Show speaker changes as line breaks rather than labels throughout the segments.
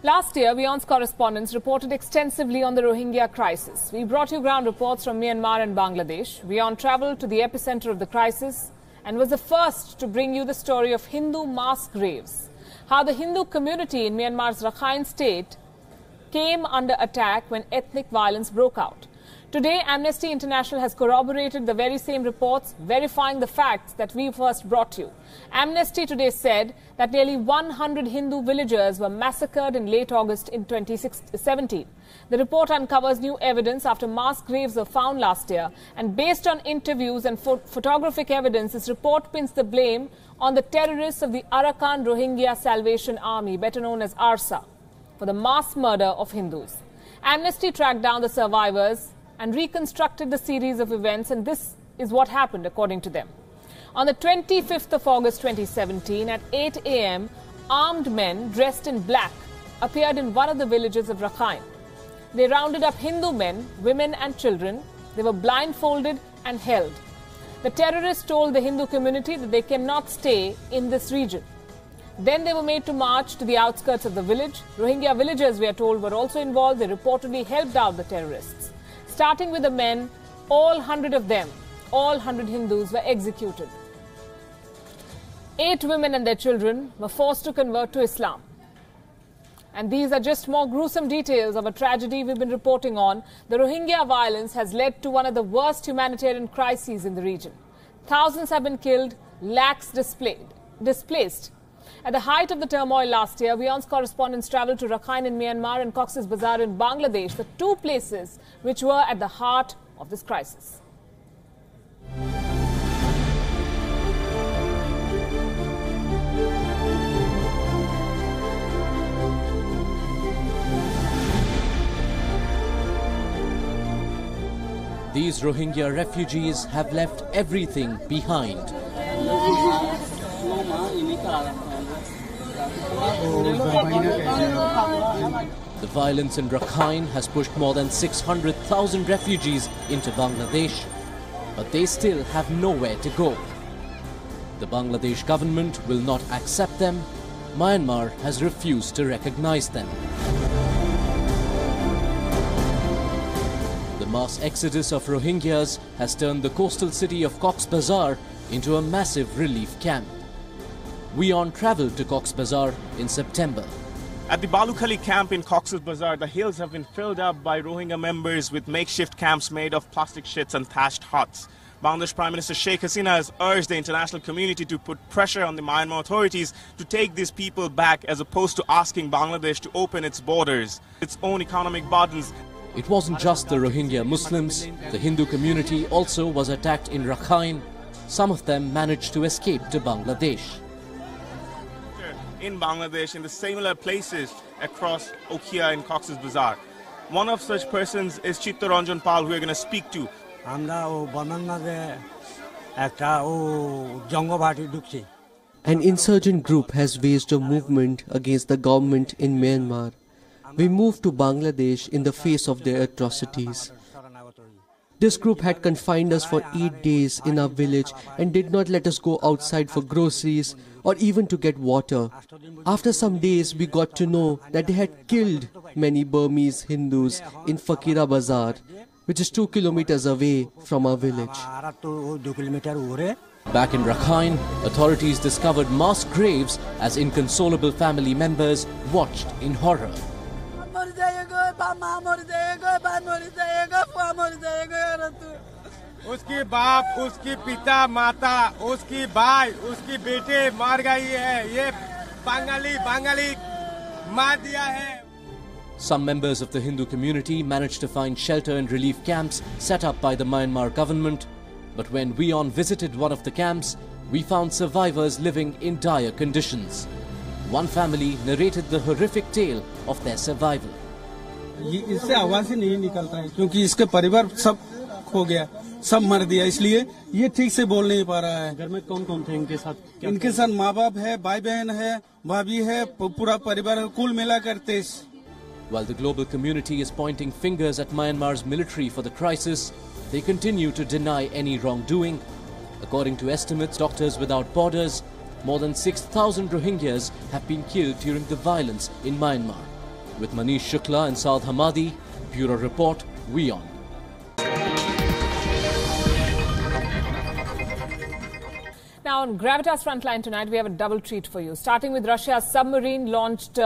Last year, WION's correspondents reported extensively on the Rohingya crisis. We brought you ground reports from Myanmar and Bangladesh. WION travelled to the epicenter of the crisis and was the first to bring you the story of Hindu mass graves. How the Hindu community in Myanmar's Rakhine state came under attack when ethnic violence broke out. Today, Amnesty International has corroborated the very same reports, verifying the facts that we first brought you. Amnesty today said that nearly 100 Hindu villagers were massacred in late August in 2017. The report uncovers new evidence after mass graves were found last year, and based on interviews and photographic evidence, this report pins the blame on the terrorists of the Arakan Rohingya Salvation Army, better known as ARSA, for the mass murder of Hindus. Amnesty tracked down the survivors and reconstructed the series of events, and this is what happened according to them. On the 25th of August 2017 at 8 a.m., armed men dressed in black appeared in one of the villages of Rakhine. They rounded up Hindu men, women and children. They were blindfolded and held. The terrorists told the Hindu community that they cannot stay in this region. Then they were made to march to the outskirts of the village. Rohingya villagers, we are told, were also involved. They reportedly helped out the terrorists. Starting with the men, all 100 of them, all 100 Hindus were executed. 8 women and their children were forced to convert to Islam. And these are just more gruesome details of a tragedy we've been reporting on. The Rohingya violence has led to one of the worst humanitarian crises in the region. Thousands have been killed, lakhs displaced. At the height of the turmoil last year, WION's correspondents travelled to Rakhine in Myanmar and Cox's Bazar in Bangladesh, the two places which were at the heart of this crisis.
These Rohingya refugees have left everything behind. The violence in Rakhine has pushed more than 600,000 refugees into Bangladesh, but they still have nowhere to go. The Bangladesh government will not accept them. Myanmar has refused to recognize them. The mass exodus of Rohingyas has turned the coastal city of Cox's Bazar into a massive relief camp. WION travelled to Cox's Bazar in September.
At the Balukhali camp in Cox's Bazar, the hills have been filled up by Rohingya members with makeshift camps made of plastic sheds and thatched huts. Bangladesh Prime Minister Sheikh Hasina has urged the international community to put pressure on the Myanmar authorities to take these people back, as opposed to asking Bangladesh to open its borders, its own economic burdens.
It wasn't just the Rohingya Muslims. The Hindu community also was attacked in Rakhine. Some of them managed to escape to Bangladesh.
In Bangladesh, in the similar places across Okhia and Cox's Bazar. One of such persons is Chittaranjan Pal, who we're going to speak to.
An insurgent group has waged a movement against the government in Myanmar. We moved to Bangladesh in the face of their atrocities. This group had confined us for 8 days in our village and did not let us go outside for groceries or even to get water. After some days, we got to know that they had killed many Burmese Hindus in Fakira Bazar, which is 2 kilometers away from our village.
Back in Rakhine, authorities discovered mass graves as inconsolable family members watched in horror.
उसकी बाप, उसकी पिता, माता, उसकी भाई, उसकी बेटे मार गई है। ये बंगाली मार दिया है।
Some members of the Hindu community managed to find shelter in relief camps set up by the Myanmar government. But when WION visited one of the camps, we found survivors living in dire conditions. One family narrated the horrific tale of their survival.
इससे आवाज ही नहीं निकलता है, क्योंकि इसके परिवार सब खो गया, सब मर दिया, इसलिए ये ठीक से बोल नहीं पा रहा है। घर में कौन-कौन थे इनके साथ? इनके साथ माँ बाप है, भाई बहन है, भाभी है, पूरा परिवार कुल मिलाकर 23।
While the global community is pointing fingers at Myanmar's military for the crisis, they continue to deny any wrongdoing. According to estimates, Doctors Without Borders, more than 6,000 Rohingyas have been killed during the violence in Myanmar. With Manish Shukla and Saad Hamadi, Bureau Report, WION.
Now on Gravitas Frontline tonight, we have a double treat for you. Starting with Russia's submarine-launched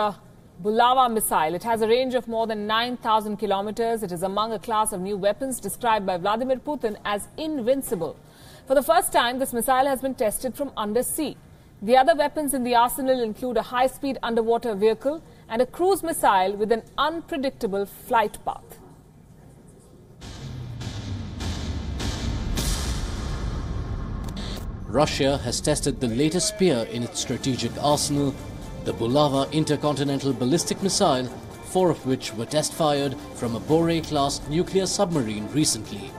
Bulava missile. It has a range of more than 9,000 kilometers. It is among a class of new weapons described by Vladimir Putin as invincible. For the first time, this missile has been tested from undersea. The other weapons in the arsenal include a high-speed underwater vehicle and a cruise missile with an unpredictable flight path.
Russia has tested the latest spear in its strategic arsenal, the Bulava intercontinental ballistic missile, 4 of which were test-fired from a Borei-class nuclear submarine recently.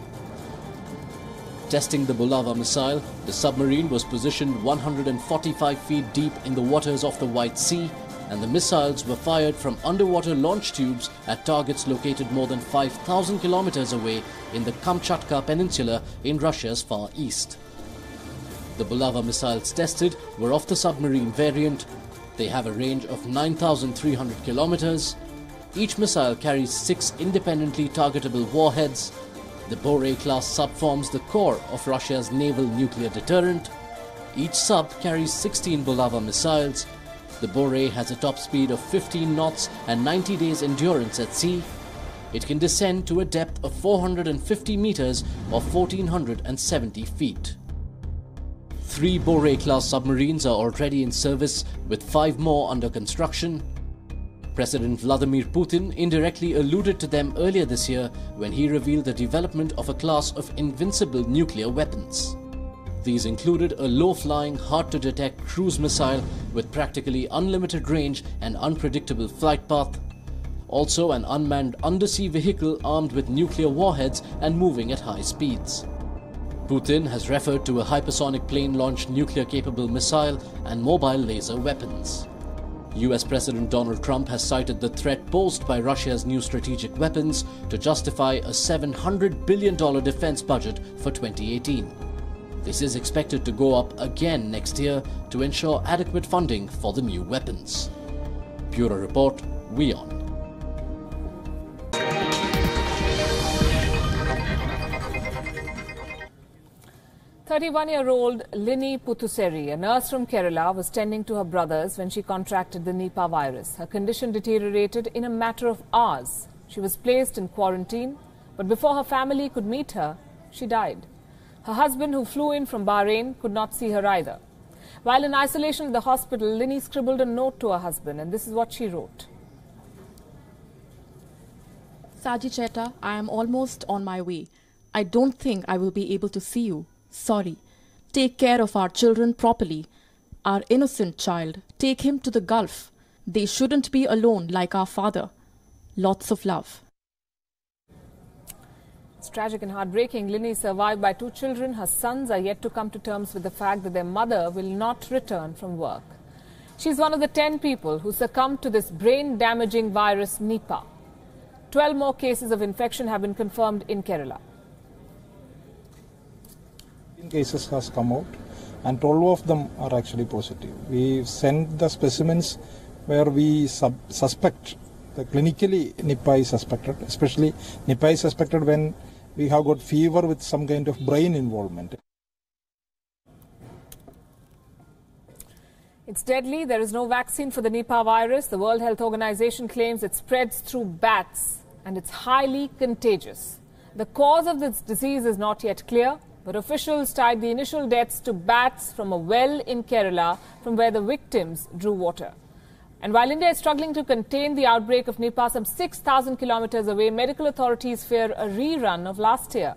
Testing the Bulava missile, the submarine was positioned 145 feet deep in the waters of the White Sea, and the missiles were fired from underwater launch tubes at targets located more than 5,000 kilometers away in the Kamchatka Peninsula in Russia's far east. The Bulava missiles tested were of the submarine variant. They have a range of 9,300 kilometers. Each missile carries 6 independently targetable warheads. The Borei-class sub forms the core of Russia's naval nuclear deterrent. Each sub carries 16 Bulava missiles. The Borei has a top speed of 15 knots and 90 days endurance at sea. It can descend to a depth of 450 meters or 1,470 feet. 3 Borei-class submarines are already in service, with 5 more under construction. President Vladimir Putin indirectly alluded to them earlier this year when he revealed the development of a class of invincible nuclear weapons. These included a low-flying, hard-to-detect cruise missile with practically unlimited range and unpredictable flight path. Also an unmanned undersea vehicle armed with nuclear warheads and moving at high speeds. Putin has referred to a hypersonic plane-launched nuclear-capable missile and mobile laser weapons. US President Donald Trump has cited the threat posed by Russia's new strategic weapons to justify a $700 billion defense budget for 2018. This is expected to go up again next year to ensure adequate funding for the new weapons. Bureau Report, WION.
31-year-old Lini Puthuseri, a nurse from Kerala, was tending to her brothers when she contracted the Nipah virus. Her condition deteriorated in a matter of hours. She was placed in quarantine, but before her family could meet her, she died. Her husband, who flew in from Bahrain, could not see her either. While in isolation at the hospital, Lini scribbled a note to her husband, and this is what she wrote.
Saji Cheta, I am almost on my way. I don't think I will be able to see you. Sorry. Take care of our children properly. Our innocent child, take him to the Gulf. They shouldn't be alone like our father. Lots of love.
It's tragic and heartbreaking. Lini is survived by 2 children. Her sons are yet to come to terms with the fact that their mother will not return from work. She's one of the 10 people who succumbed to this brain-damaging virus Nipah. 12 more cases of infection have been confirmed in Kerala.
Cases has come out and 12 of them are actually positive. We sent the specimens where we suspect, clinically Nipah is suspected, especially Nipah is suspected when we have got fever with some kind of brain involvement.
It's deadly. There is no vaccine for the Nipah virus. The World Health Organization claims it spreads through bats and it's highly contagious. The cause of this disease is not yet clear, but officials tied the initial deaths to bats from a well in Kerala from where the victims drew water. And while India is struggling to contain the outbreak of Nipah some 6,000 kilometers away, medical authorities fear a rerun of last year.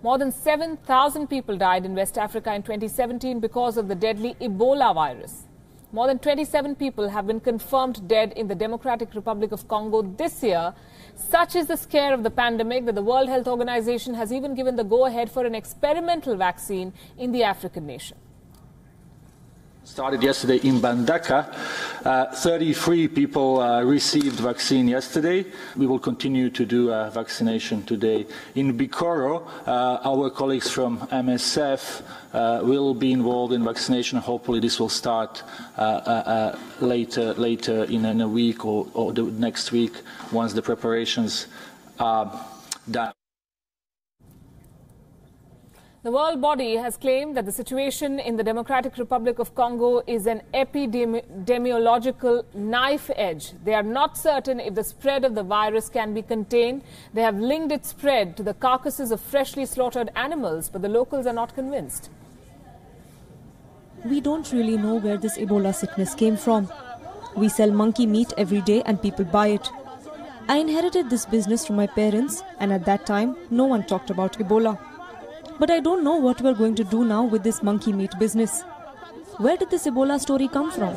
More than 7,000 people died in West Africa in 2017 because of the deadly Ebola virus. More than 27 people have been confirmed dead in the Democratic Republic of Congo this year. Such is the scare of the pandemic that the World Health Organization has even given the go-ahead for an experimental vaccine in the African nation.
Started yesterday in Bandaka. 33 people received vaccine yesterday. We will continue to do vaccination today. In Bikoro, our colleagues from MSF will be involved in vaccination. Hopefully this will start later in a week or the next week once the preparations are done.
The world body has claimed that the situation in the Democratic Republic of Congo is an epidemiological knife edge. They are not certain if the spread of the virus can be contained. They have linked its spread to the carcasses of freshly slaughtered animals, but the locals are not convinced.
We don't really know where this Ebola sickness came from. We sell monkey meat every day and people buy it. I inherited this business from my parents, and at that time, no one talked about Ebola. But I don't know what we're going to do now with this monkey meat business. Where did this Ebola story come from?